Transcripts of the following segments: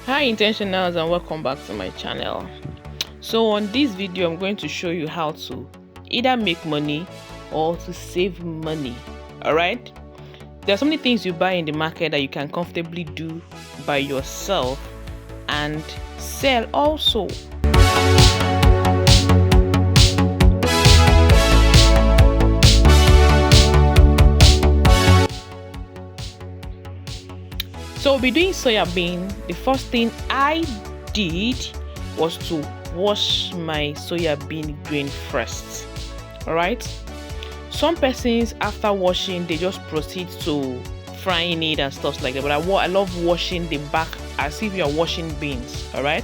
Hi intentionals, and welcome back to my channel. So on this video I'm going to show you how to either make money or to save money. All right, there are so many things you buy in the market that you can comfortably do by yourself and sell also. So we'll be doing soya bean. The first thing I did was to wash my soya bean grain first. All right, some persons after washing they just proceed to frying it and stuff like that, but I love washing the back as if you're washing beans. All right,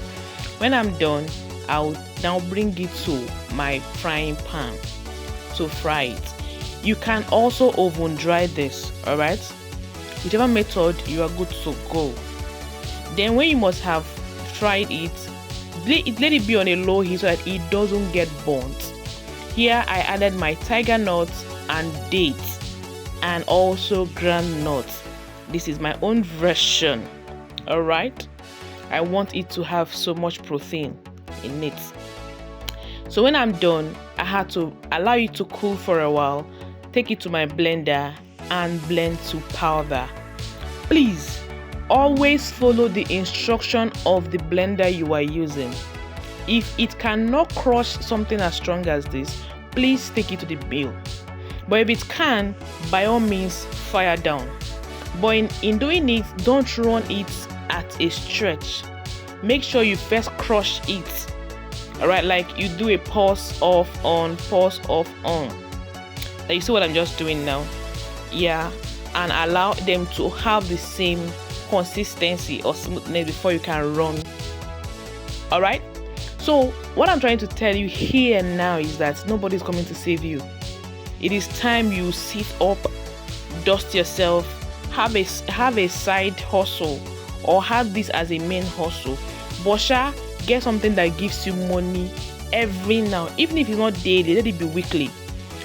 when I'm done, I'll now bring it to my frying pan to fry it. You can also oven dry this. All right, whichever method you are good to go. Then when you must have fried it, let it be on a low heat so that it doesn't get burnt. Here I added my tiger nuts and dates and also ground nuts. This is my own version. All right, I want it to have so much protein in it. So when I'm done, I had to allow it to cool for a while, take it to my blender and blend to powder. Please always follow the instruction of the blender you are using. If it cannot crush something as strong as this, please take it to the mill. But if it can, by all means fire down. But in doing it, don't run it at a stretch. Make sure you first crush it. Alright, like you do a pause off on, pause off on. Like you see what I'm just doing now? Yeah, and allow them to have the same consistency or smoothness before you can run. All right, so what I'm trying to tell you here now is that nobody's coming to save you. It is time you sit up, dust yourself, have a side hustle or have this as a main hustle. Bosha, get something that gives you money every now, even if it's not daily, let it be weekly.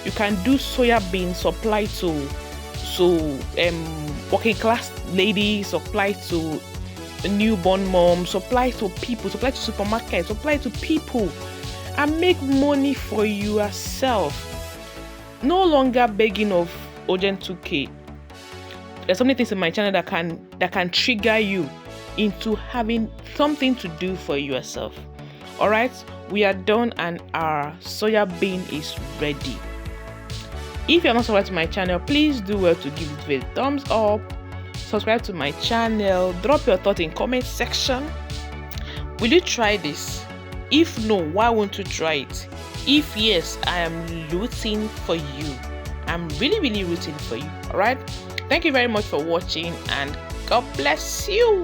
You can do soya bean supply to working class ladies, supply to newborn moms, supply to people, supply to supermarkets, supply to people, and make money for yourself. No longer begging of urgent 2K. There's so many things in my channel that can trigger you into having something to do for yourself. All right, we are done and our soya bean is ready. If you're not subscribed to my channel, please do well to give it a thumbs up. Subscribe to my channel. Drop your thoughts in comment section. Will you try this? If no, why won't you try it? If yes, I am rooting for you. I'm really rooting for you. All right, thank you very much for watching and God bless you.